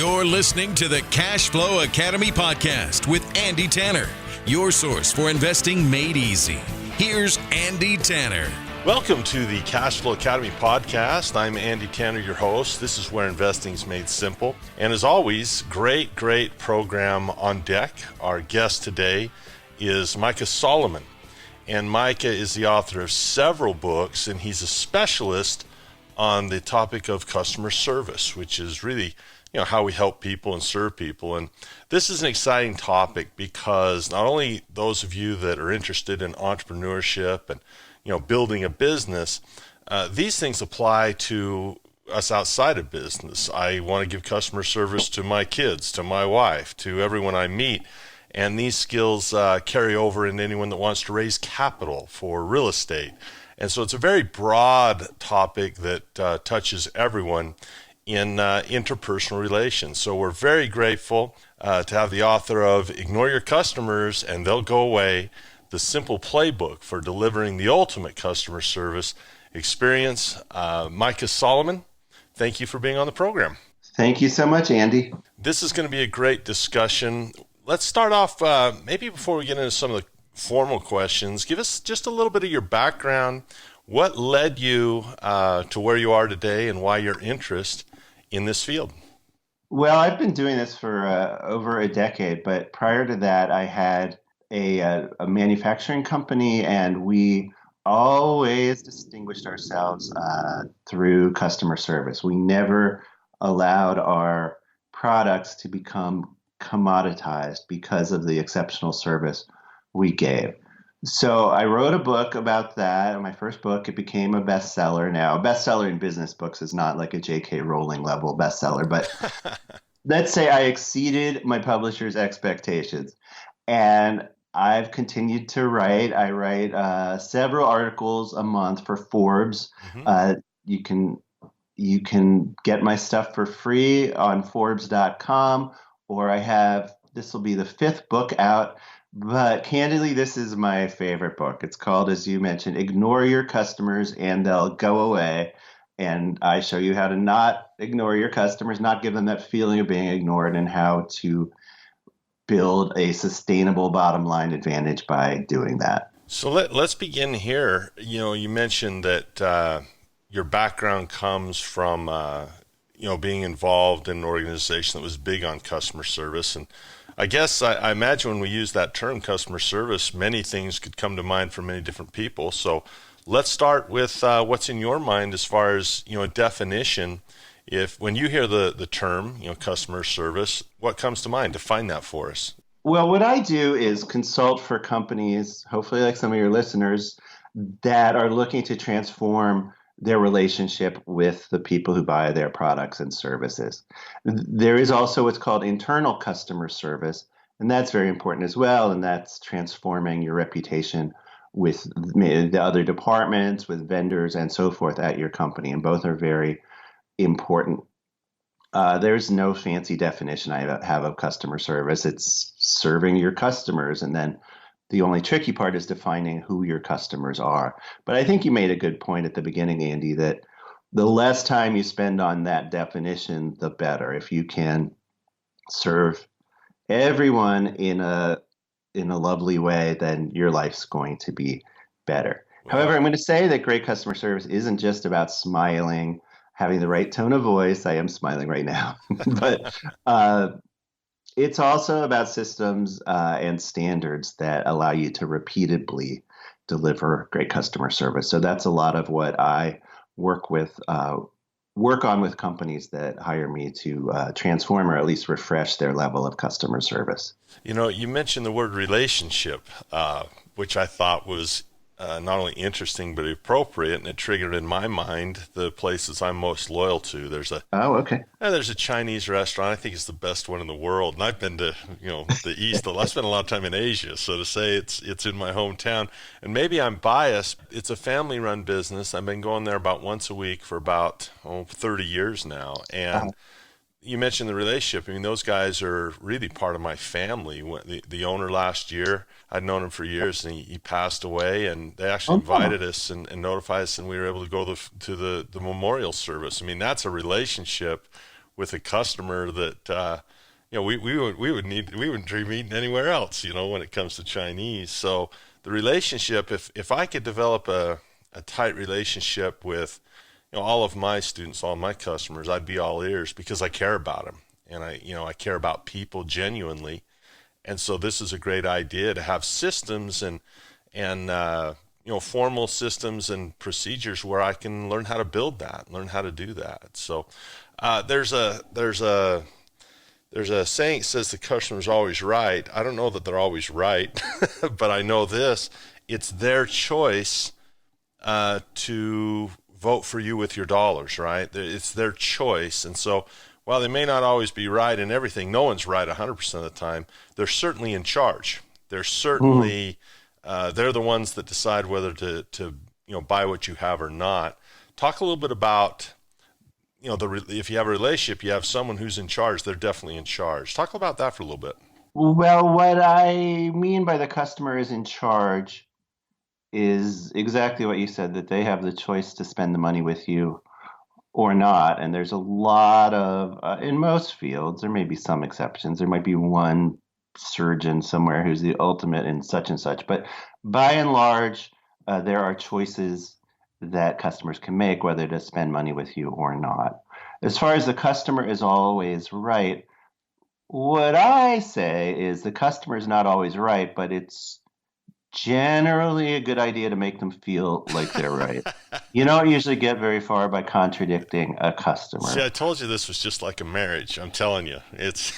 You're listening to the Cash Flow Academy podcast with Andy Tanner, your source for investing made easy. Here's Andy Tanner. Welcome to the Cash Flow Academy podcast. I'm Andy Tanner, your host. This is where investing is made simple. And as always, great program on deck. Our guest today is Micah Solomon. And Micah is the author of several books, and he's a specialist on the topic of customer service, which is really how we help people and serve people. And this is an exciting topic because not only those of you that are interested in entrepreneurship and building a business, these things apply to us outside of business. I want to give customer service to my kids, to my wife, to everyone I meet. And these skills carry over in anyone that wants to raise capital for real estate. And so it's a very broad topic that touches everyone in interpersonal relations. So we're very grateful to have the author of Ignore Your Customers and They'll Go Away, the simple playbook for delivering the ultimate customer service experience. Micah Solomon, thank you for being on the program. Thank you so much, Andy. This is going to be a great discussion. Let's start off, maybe before we get into some of the formal questions, give us just a little bit of your background. What led you to where you are today and why your interest in this field? Well, I've been doing this for over a decade, but prior to that, I had a manufacturing company, and we always distinguished ourselves through customer service. We never allowed our products to become commoditized because of the exceptional service we gave. So I wrote a book about that. My first book, it became a bestseller. Now, a bestseller in business books is not like a J.K. Rowling level bestseller, but let's say I exceeded my publisher's expectations. And I've continued to write. I write several articles a month for Forbes. Mm-hmm. You can get my stuff for free on Forbes.com, or this will be the fifth book out. But candidly, this is my favorite book. It's called, as you mentioned, Ignore Your Customers and They'll Go Away. And I show you how to not ignore your customers, not give them that feeling of being ignored, and how to build a sustainable bottom line advantage by doing that. So let's begin here. You mentioned that your background comes from being involved in an organization that was big on customer service. And I guess I imagine when we use that term, customer service, many things could come to mind for many different people. So let's start with what's in your mind as far as a definition. When you hear the term customer service, what comes to mind? Define that for us. Well, what I do is consult for companies, hopefully like some of your listeners, that are looking to transform their relationship with the people who buy their products and services. There is also what's called internal customer service, and that's very important as well, and that's transforming your reputation with the other departments, with vendors, and so forth at your company, and both are very important. There's no fancy definition I have of customer service. It's serving your customers, and then the only tricky part is defining who your customers are. But I think you made a good point at the beginning, Andy, that the less time you spend on that definition, the better. If you can serve everyone in a lovely way, then your life's going to be better. Wow. However, I'm going to say that great customer service isn't just about smiling, having the right tone of voice. I am smiling right now. But it's also about systems and standards that allow you to repeatedly deliver great customer service. So that's a lot of what I work on with companies that hire me to transform or at least refresh their level of customer service. You mentioned the word relationship, which I thought was not only interesting but appropriate, and it triggered in my mind the places I'm most loyal to. There's a Chinese restaurant. I think it's the best one in the world, and I've been to the East. I spent a lot of time in Asia, so to say it's in my hometown. And maybe I'm biased. It's a family-run business. I've been going there about once a week for about 30 years now, and you mentioned the relationship. I mean, those guys are really part of my family. The owner last year, I'd known him for years, and he passed away, and they actually invited us and notified us, and we were able to go to the memorial service. I mean, that's a relationship with a customer that we wouldn't dream eating anywhere else, when it comes to Chinese. So the relationship, if I could develop a tight relationship with all of my students, all my customers, I'd be all ears because I care about them, and I care about people genuinely. And so this is a great idea to have systems and formal systems and procedures where I can learn how to build that, learn how to do that. So there's a saying that says the customer's always right. I don't know that they're always right, but I know this: it's their choice to vote for you with your dollars, right? It's their choice. And so while they may not always be right in everything, no one's right 100% of the time, they're certainly in charge. They're certainly, they're the ones that decide whether to buy what you have or not. Talk a little bit about, if you have a relationship, you have someone who's in charge, they're definitely in charge. Talk about that for a little bit. Well, what I mean by the customer is in charge is exactly what you said, that they have the choice to spend the money with you or not. And there's a lot of, in most fields, there may be some exceptions. There might be one surgeon somewhere who's the ultimate in such and such. But by and large, there are choices that customers can make whether to spend money with you or not. As far as the customer is always right, what I say is the customer is not always right, but it's generally a good idea to make them feel like they're right. You don't usually get very far by contradicting a customer. See, I told you this was just like a marriage. I'm telling you, it's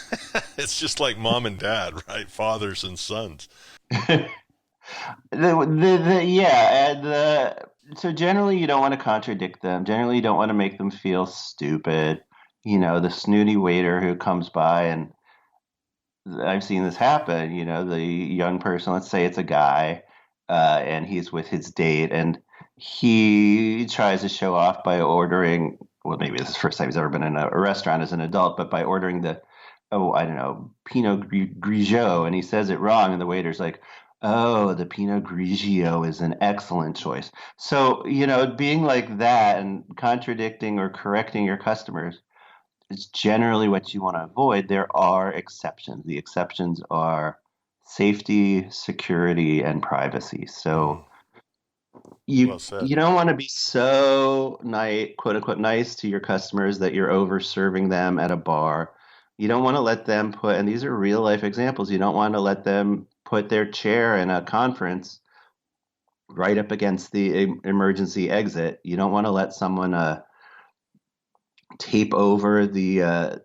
it's just like mom and dad, right? Fathers and sons. So generally you don't want to contradict them. Generally you don't want to make them feel stupid. The snooty waiter who comes by, and I've seen this happen, the young person, let's say it's a guy, and he's with his date, and he tries to show off by ordering, well, maybe this is the first time he's ever been in a restaurant as an adult, but by ordering I don't know, Pinot Grigio, and he says it wrong, and the waiter's like, oh, the Pinot Grigio is an excellent choice. So, being like that and contradicting or correcting your customers is generally what you want to avoid. There are exceptions. The exceptions are safety, security, and privacy. So you don't want to be so quote unquote nice to your customers that you're over serving them at a bar. You don't want to let them and these are real life examples, you don't want to let them put their chair in a conference right up against the emergency exit. You don't want to let someone tape over the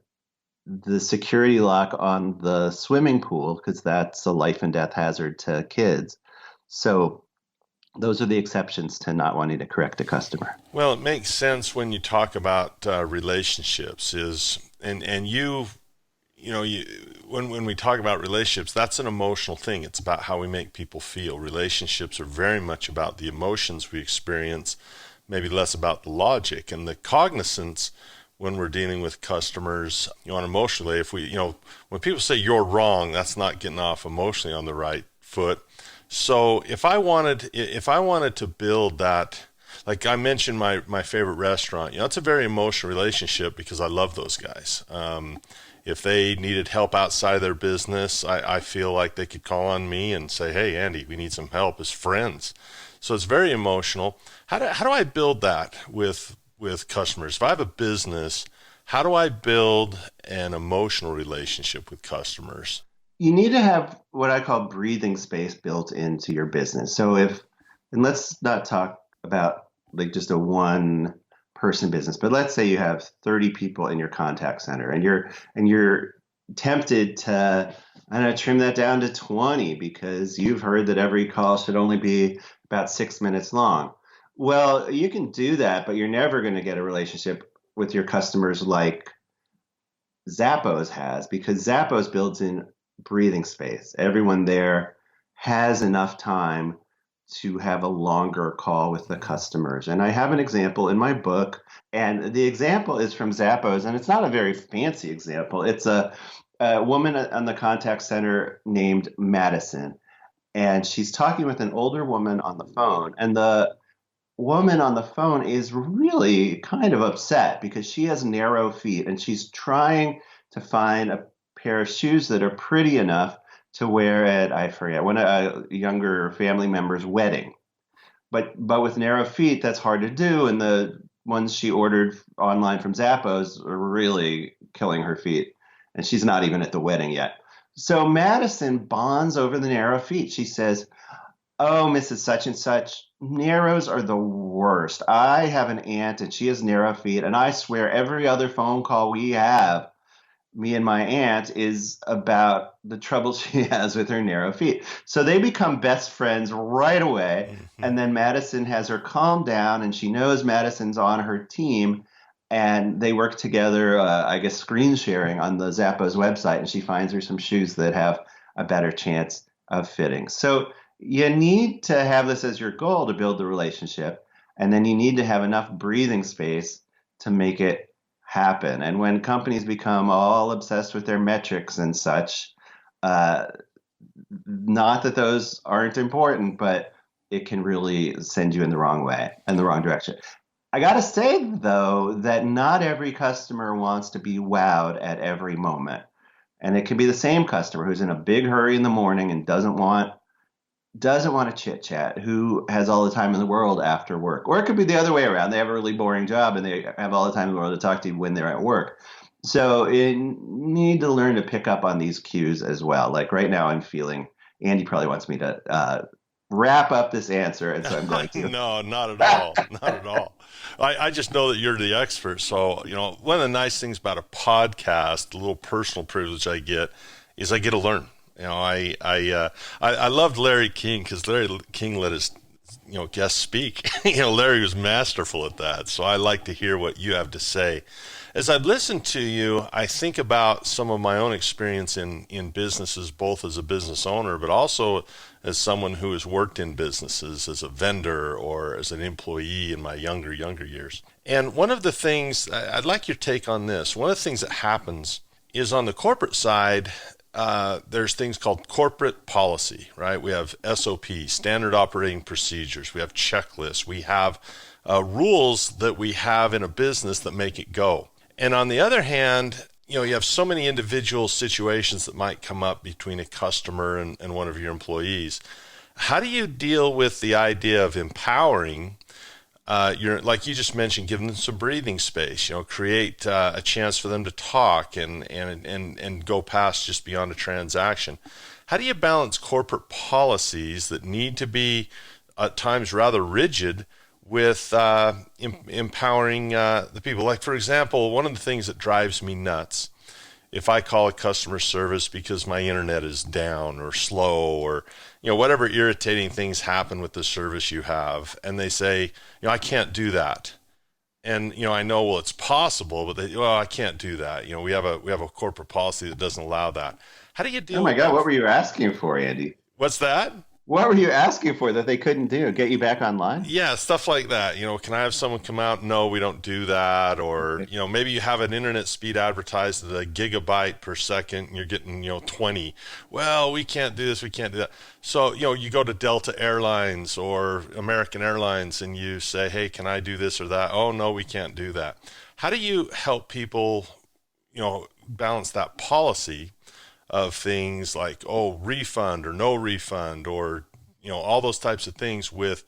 security lock on the swimming pool, because that's a life and death hazard to kids. So those are the exceptions to not wanting to correct a customer. Well, it makes sense when you talk about relationships when we talk about relationships, that's an emotional thing. It's about how we make people feel. Relationships are very much about the emotions we experience, maybe less about the logic and the cognizance when we're dealing with customers, on emotionally. If we, when people say you're wrong, that's not getting off emotionally on the right foot. So if I wanted to build that, like I mentioned my favorite restaurant, it's a very emotional relationship because I love those guys. If they needed help outside of their business, I feel like they could call on me and say, hey, Andy, we need some help as friends. So it's very emotional. How do I build that with customers? If I have a business, how do I build an emotional relationship with customers? You need to have what I call breathing space built into your business. So and let's not talk about like just a one person business, but let's say you have 30 people in your contact center and you're tempted to, trim that down to 20 because you've heard that every call should only be about 6 minutes long. Well, you can do that, but you're never going to get a relationship with your customers like Zappos has, because Zappos builds in breathing space. Everyone there has enough time to have a longer call with the customers. And I have an example in my book, and the example is from Zappos, and it's not a very fancy example. It's a woman on the contact center named Madison, and she's talking with an older woman on the phone, and the woman on the phone is really kind of upset because she has narrow feet and she's trying to find a pair of shoes that are pretty enough to wear at, I forget, one of a younger family member's wedding. But with narrow feet, that's hard to do, and the ones she ordered online from Zappos are really killing her feet, and she's not even at the wedding yet. So Madison bonds over the narrow feet. She says, "Oh, Mrs. Such and Such, narrows are the worst. I have an aunt and she has narrow feet, and I swear every other phone call we have, me and my aunt, is about the trouble she has with her narrow feet." So they become best friends right away. Mhm. And then Madison has her calm down and she knows Madison's on her team. And they work together, I guess, screen sharing on the Zappos website. And she finds her some shoes that have a better chance of fitting. So you need to have this as your goal to build the relationship. And then you need to have enough breathing space to make it happen. And when companies become all obsessed with their metrics and such, uh, not that those aren't important, but it can really send you in the wrong way, in the wrong direction. I got to say, though, that not every customer wants to be wowed at every moment. And it can be the same customer who's in a big hurry in the morning and doesn't want to chit chat, who has all the time in the world after work. Or it could be the other way around. They have a really boring job and they have all the time in the world to talk to you when they're at work. So you need to learn to pick up on these cues as well. Like right now, I'm feeling Andy probably wants me to wrap up this answer, and so I'm going to. No, not at all. Not at all. I just know that you're the expert. So, one of the nice things about a podcast, a little personal privilege I get, is I get to learn. I loved Larry King because Larry King let his guests speak. Larry was masterful at that. So I like to hear what you have to say. As I listen to you, I think about some of my own experience in businesses, both as a business owner, but also as someone who has worked in businesses as a vendor or as an employee in my younger years. And one of the things, I'd like your take on this, one of the things that happens is on the corporate side, there's things called corporate policy, right? We have SOP, standard operating procedures. We have checklists. We have rules that we have in a business that make it go. And on the other hand, you have so many individual situations that might come up between a customer and one of your employees. How do you deal with the idea of empowering like you just mentioned, give them some breathing space, create a chance for them to talk and go past just beyond a transaction. How do you balance corporate policies that need to be at times rather rigid with empowering the people? Like, for example, one of the things that drives me nuts, if I call a customer service because my internet is down or slow or whatever irritating things happen with the service you have, and they say, I can't do that. And I know, well, it's possible, but I can't do that. We have a corporate policy that doesn't allow that. How do you deal Oh my with God, that? what were you asking for, Andy? What's that? What were you asking for that they couldn't do? Get you back online? Yeah, stuff like that. Can I have someone come out? No, we don't do that. Or, maybe you have an internet speed advertised at a gigabyte per second and you're getting, 20. Well, we can't do this. We can't do that. So, you go to Delta Airlines or American Airlines and you say, hey, can I do this or that? Oh, no, we can't do that. How do you help people, balance that policy of things like, refund or no refund or, all those types of things with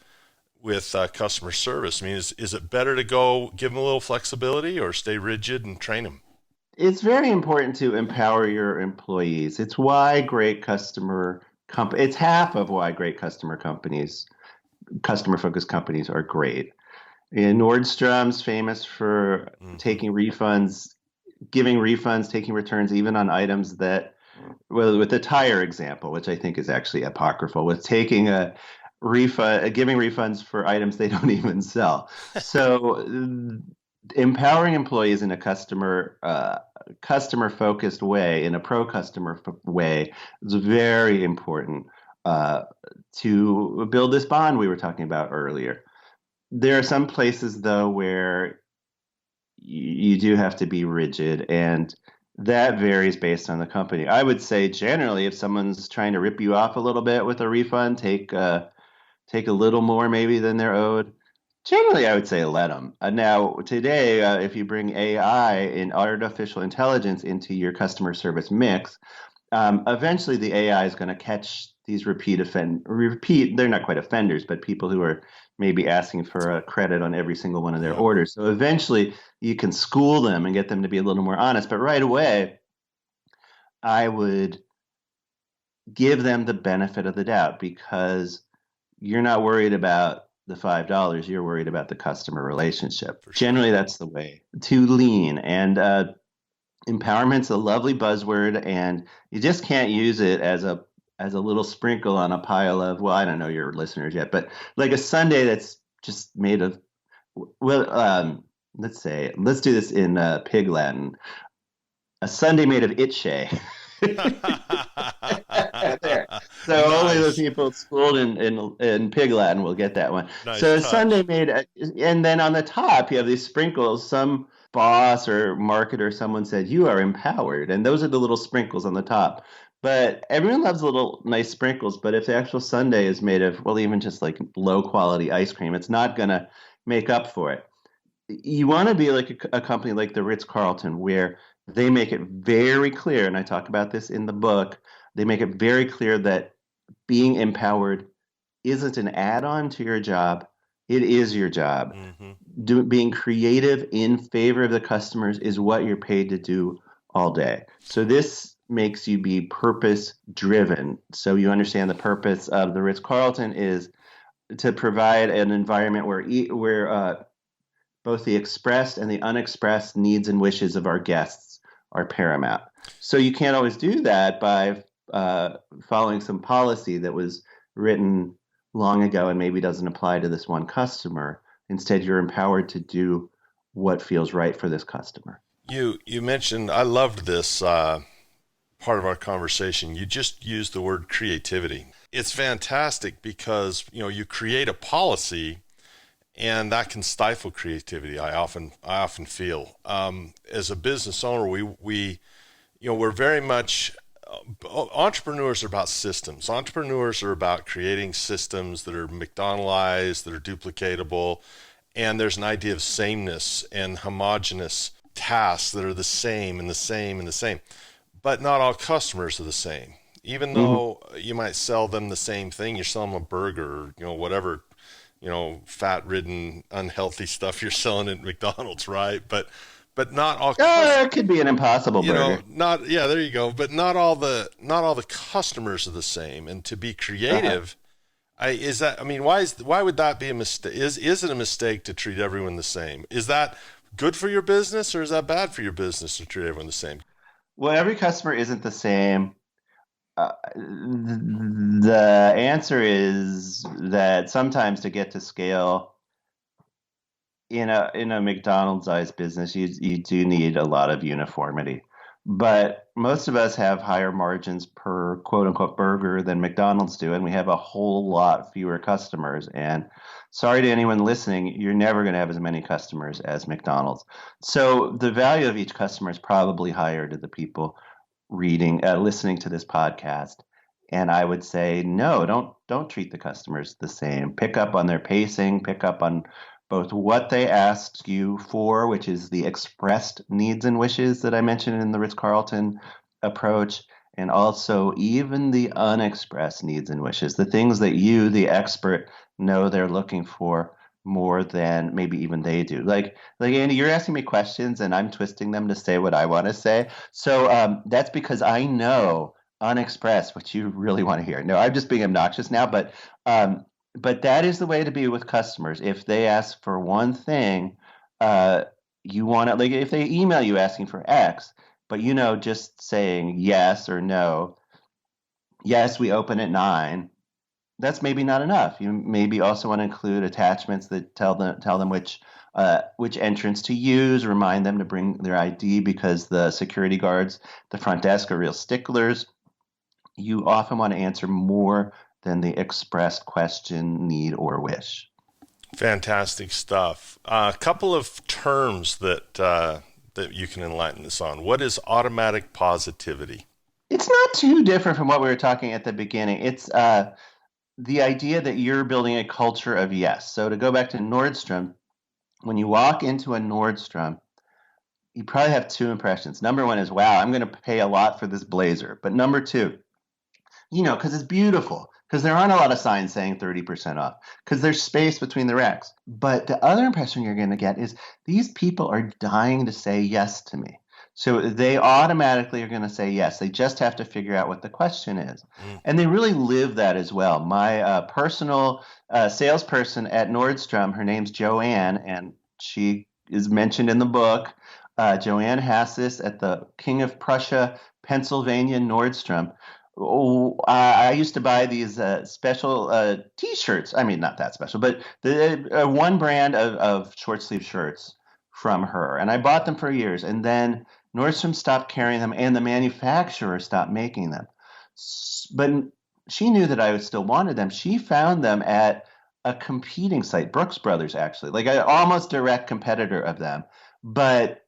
customer service? I mean, is it better to go give them a little flexibility or stay rigid and train them? It's very important to empower your employees. It's why great it's half of why great customer-focused companies are great. And Nordstrom's famous for taking refunds, giving refunds, taking returns, even on items that, well, with the tire example, which I think is actually apocryphal, with taking a refund, giving refunds for items they don't even sell. So empowering employees in a customer focused way, in a pro customer way, is very important to build this bond we were talking about earlier. There are some places, though, where you do have to be rigid, and that varies based on the company. I would say generally, if someone's trying to rip you off a little bit with a refund, take a little more maybe than they're owed. Generally, I would say let them. Now, today, if you bring AI and artificial intelligence into your customer service mix, eventually the AI is going to catch these repeat. They're not quite offenders, but people who are maybe asking for a credit on every single one of their Yeah. orders. So eventually, you can school them and get them to be a little more honest. But right away, I would give them the benefit of the doubt because you're not worried about the $5, you're worried about the customer relationship. For sure. Generally, that's the way to lean. And empowerment's a lovely buzzword, and you just can't use it as a little sprinkle on a pile of, well, I don't know your listeners yet, but like a sundae that's just made of, well, let's do this in pig Latin. A sundae made of itche. There. So only the Nice. people schooled in Pig Latin will get that one. Nice So a sundae touch. made, and then on the top you have these sprinkles. Some boss or marketer, someone said you are empowered, and those are the little sprinkles on the top. But everyone loves little nice sprinkles. But if the actual sundae is made of, well, even just like low quality ice cream, it's not gonna make up for it. You want to be like a company like the Ritz-Carlton, where they make it very clear, and I talk about this in the book, they make it very clear that being empowered isn't an add-on to your job. It is your job. Hmm. Being creative in favor of the customers is what you're paid to do all day. So this makes you be purpose driven. So you understand the purpose of the Ritz-Carlton is to provide an environment where both the expressed and the unexpressed needs and wishes of our guests are paramount. So you can't always do that by following some policy that was written long ago and maybe doesn't apply to this one customer. Instead, you're empowered to do what feels right for this customer. You mentioned, I loved this part of our conversation. You just used the word creativity. It's fantastic because you create a policy and that can stifle creativity. I often feel as a business owner, we're very much entrepreneurs are about systems. Entrepreneurs are about creating systems that are McDonaldized, that are duplicatable, and there's an idea of sameness and homogeneous tasks that are the same and the same and the same. But not all customers are the same. Even though you might sell them the same thing, you're selling them a burger, whatever, fat-ridden, unhealthy stuff you're selling at McDonald's, right? But not all It could be an impossible burger. not yeah, there you go. But not all the customers are the same. And to be creative, why would that be a mistake? Is it a mistake to treat everyone the same? Is that good for your business or is that bad for your business to treat everyone the same? Well, every customer isn't the same. The answer is that sometimes to get to scale in a McDonald's-sized business, you do need a lot of uniformity. But most of us have higher margins per quote unquote burger than McDonald's do, and we have a whole lot fewer customers. And sorry to anyone listening, you're never going to have as many customers as McDonald's. So the value of each customer is probably higher to the people listening to this podcast. And I would say, no, don't treat the customers the same. Pick up on their pacing, pick up on both what they asked you for, which is the expressed needs and wishes that I mentioned in the Ritz-Carlton approach, and also even the unexpressed needs and wishes, the things that you, the expert, know they're looking for more than maybe even they do. Like Andy, you're asking me questions and I'm twisting them to say what I want to say. So that's because I know unexpressed what you really want to hear. No, I'm just being obnoxious now, but that is the way to be with customers. If they ask for one thing, you want to, like if they email you asking for X, but just saying yes or no, yes, we open at 9. That's maybe not enough. You maybe also want to include attachments that tell them which entrance to use, remind them to bring their ID because the security guards, the front desk are real sticklers. You often want to answer more than the expressed question, need, or wish. Fantastic stuff. A couple of terms that you can enlighten us on. What is automatic positivity? It's not too different from what we were talking at the beginning. It's the idea that you're building a culture of yes. So to go back to Nordstrom, when you walk into a Nordstrom, you probably have two impressions. Number one is, wow, I'm going to pay a lot for this blazer. But number two, because it's beautiful, because there aren't a lot of signs saying 30% off, because there's space between the racks. But the other impression you're going to get is these people are dying to say yes to me. So they automatically are going to say yes. They just have to figure out what the question is. And they really live that as well. My personal salesperson at Nordstrom, her name's Joanne, and she is mentioned in the book. Joanne Hassis at the King of Prussia, Pennsylvania Nordstrom. I used to buy these special T-shirts. I mean, not that special, but the one brand of short sleeve shirts from her. And I bought them for years. And then Nordstrom stopped carrying them and the manufacturer stopped making them. But she knew that I still wanted them. She found them at a competing site, Brooks Brothers, actually, like an almost direct competitor of them. But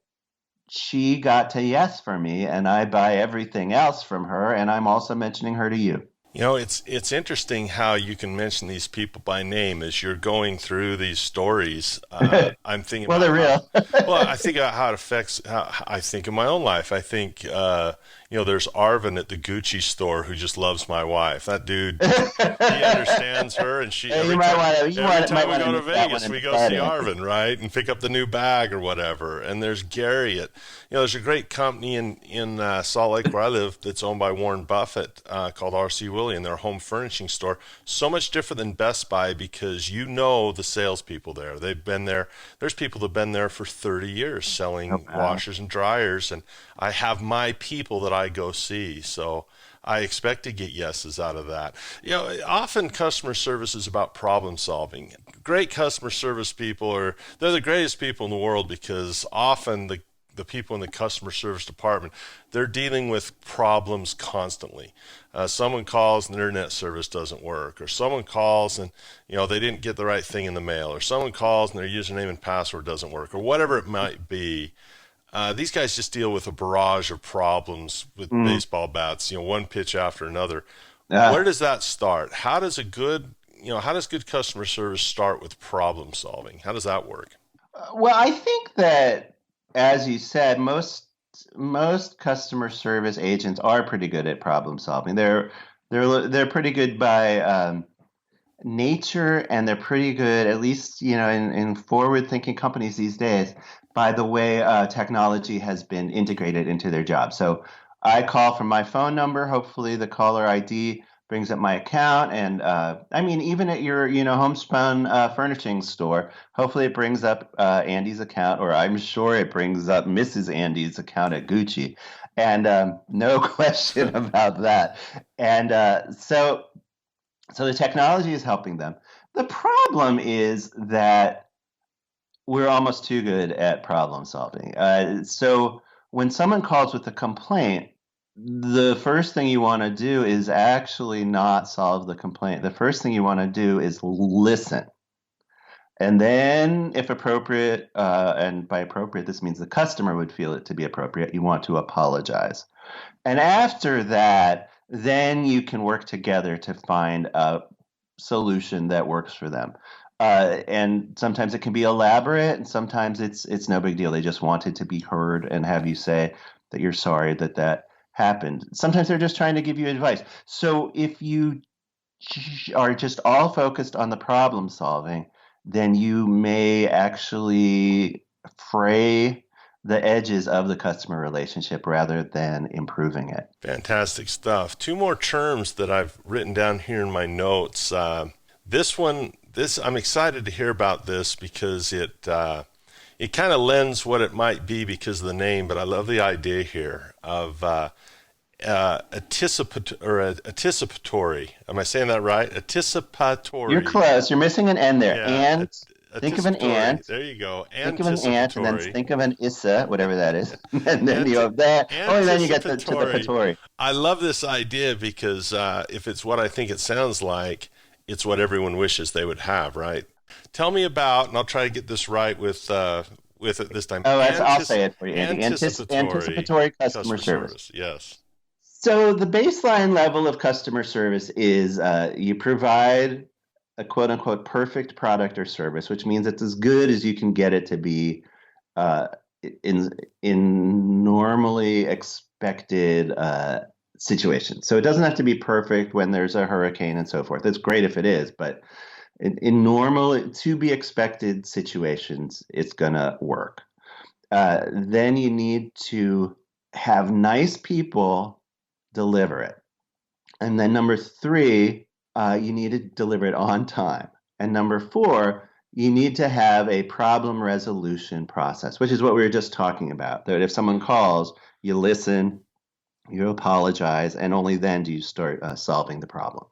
she got to yes for me, and I buy everything else from her, and I'm also mentioning her to you. It's interesting how you can mention these people by name as you're going through these stories. I'm thinking, well, they're real. I think about how it affects how I think in my own life. I think, there's Arvin at the Gucci store who just loves my wife. That dude, he understands her, and she. Every time we go to Vegas, we go see Arvin, right, and pick up the new bag or whatever. And there's Gary at, there's a great company in Salt Lake where I live that's owned by Warren Buffett called R.C. Willey, and their home furnishing store. So much different than Best Buy because the salespeople there. They've been there. There's people that've been there for 30 years selling washers and dryers, and I have my people that I go see. So I expect to get yeses out of that. Often customer service is about problem solving. Great customer service people they're the greatest people in the world because often the people in the customer service department, they're dealing with problems constantly. Someone calls and their internet service doesn't work, or someone calls and they didn't get the right thing in the mail, or someone calls and their username and password doesn't work, or whatever it might be. These guys just deal with a barrage of problems with baseball bats, one pitch after another. Where does that start? How does good customer service start with problem solving? How does that work? Well, I think that, as you said, most customer service agents are pretty good at problem solving. They're pretty good by nature, and they're pretty good, at least in forward-thinking companies these days, by the way technology has been integrated into their job. So I call from my phone number. Hopefully, the caller ID brings up my account, and even at your homespun furnishing store, hopefully it brings up Andy's account, or I'm sure it brings up Mrs. Andy's account at Gucci, and no question about that. And so the technology is helping them. The problem is that we're almost too good at problem solving. So when someone calls with a complaint, the first thing you want to do is actually not solve the complaint. The first thing you want to do is listen. And then, if appropriate, and by appropriate, this means the customer would feel it to be appropriate, you want to apologize. And after that, then you can work together to find a solution that works for them. And sometimes it can be elaborate, and sometimes it's no big deal. They just wanted to be heard and have you say that you're sorry that happened. Sometimes they're just trying to give you advice. So if you are just all focused on the problem solving, then you may actually fray the edges of the customer relationship rather than improving it. Fantastic stuff. Two more terms that I've written down here in my notes. This I'm excited to hear about this because it kind of lends what it might be because of the name, but I love the idea here of anticipatory. Am I saying that right? Anticipatory. You're close. You're missing an N there. Yeah, and think of an ant. There you go. Think of an ant, and then think of an issa, whatever that is. And then you have that. Oh, then you get to the patori. I love this idea because if it's what I think it sounds like, it's what everyone wishes they would have, right? Tell me about, and I'll try to get this right with it this time. Oh, I'll say it for you, Andy. Anticipatory customer service. Yes. So the baseline level of customer service is you provide a quote unquote perfect product or service, which means it's as good as you can get it to be uh, in normally expected situations. So it doesn't have to be perfect when there's a hurricane and so forth. It's great if it is, but in normal to be expected situations, it's gonna work. Then you need to have nice people deliver it. And then number three, you need to deliver it on time. And number four, you need to have a problem resolution process, which is what we were just talking about. That if someone calls, you listen, you apologize, and only then do you start solving the problem.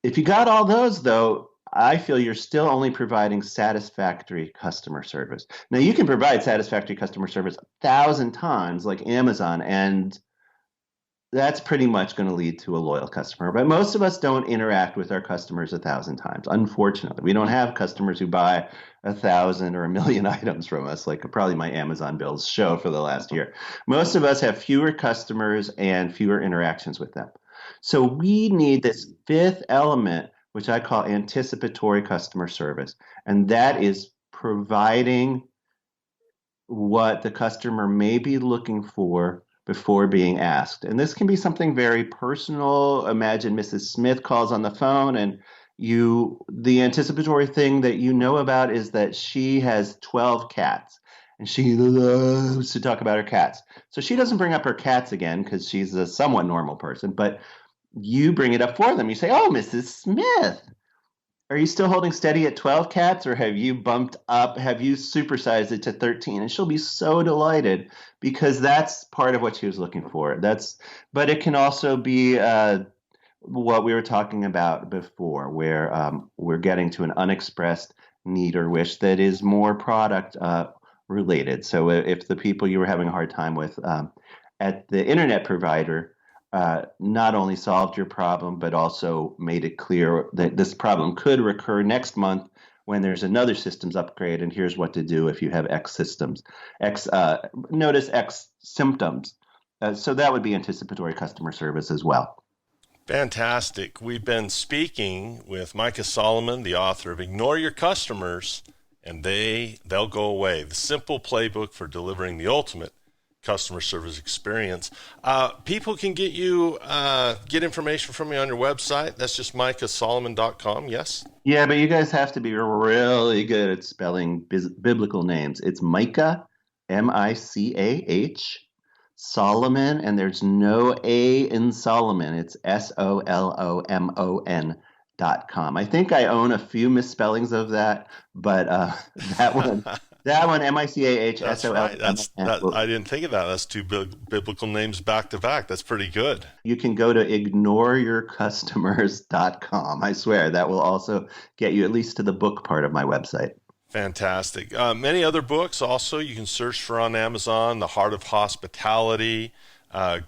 If you got all those, though, I feel you're still only providing satisfactory customer service. Now, you can provide satisfactory customer service 1,000 times like Amazon, and that's pretty much going to lead to a loyal customer. But most of us don't interact with our customers 1,000 times. Unfortunately, we don't have customers who buy 1,000 or 1,000,000 items from us, like probably my Amazon bills show for the last year. Most of us have fewer customers and fewer interactions with them. So we need this fifth element, which I call anticipatory customer service. And that is providing what the customer may be looking for before being asked. And this can be something very personal. Imagine Mrs. Smith calls on the phone and the anticipatory thing that you know about is that she has 12 cats and she loves to talk about her cats. So she doesn't bring up her cats again because she's a somewhat normal person, but you bring it up for them. You say, "Oh, Mrs. Smith, are you still holding steady at 12 cats or have you bumped up, have you supersized it to 13? And she'll be so delighted because that's part of what she was looking for. But it can also be what we were talking about before, where we're getting to an unexpressed need or wish that is more product related. So if the people you were having a hard time with at the internet provider not only solved your problem, but also made it clear that this problem could recur next month when there's another systems upgrade, and here's what to do if you have X systems. Notice X symptoms. So that would be anticipatory customer service as well. Fantastic. We've been speaking with Micah Solomon, the author of Ignore Your Customers, and they'll go away. The simple playbook for delivering the ultimate customer service experience. People can get information from you on your website. That's just micahsolomon.com. Yes? Yeah, but you guys have to be really good at spelling biblical names. It's Micah, Micah, Solomon, and there's no A in Solomon. It's SOLOMON.com. I think I own a few misspellings of that, but that one... That one, Micah. That's right. I didn't think of that. That's two biblical names back to back. That's pretty good. You can go to ignoreyourcustomers.com. I swear that will also get you at least to the book part of my website. Fantastic. Many other books also you can search for on Amazon. The Heart of Hospitality,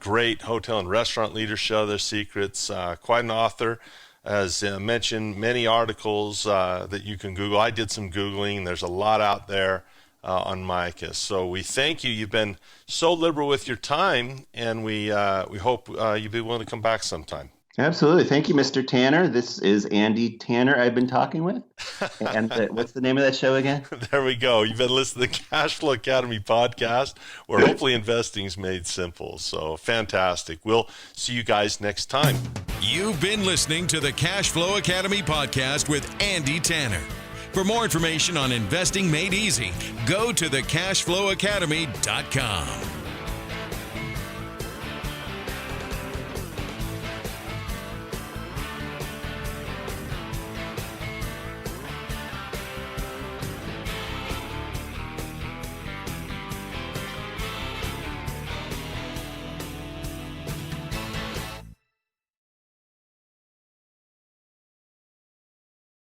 great hotel and restaurant leaders show their secrets. Quite an author. As mentioned, many articles that you can Google. I did some Googling. There's a lot out there on Micah. So we thank you. You've been so liberal with your time, and we hope you'll be willing to come back sometime. Absolutely. Thank you, Mr. Tanner. This is Andy Tanner I've been talking with. And what's the name of that show again? There we go. You've been listening to the Cash Flow Academy podcast, where hopefully investing is made simple. So fantastic. We'll see you guys next time. You've been listening to the Cash Flow Academy podcast with Andy Tanner. For more information on investing made easy, go to thecashflowacademy.com.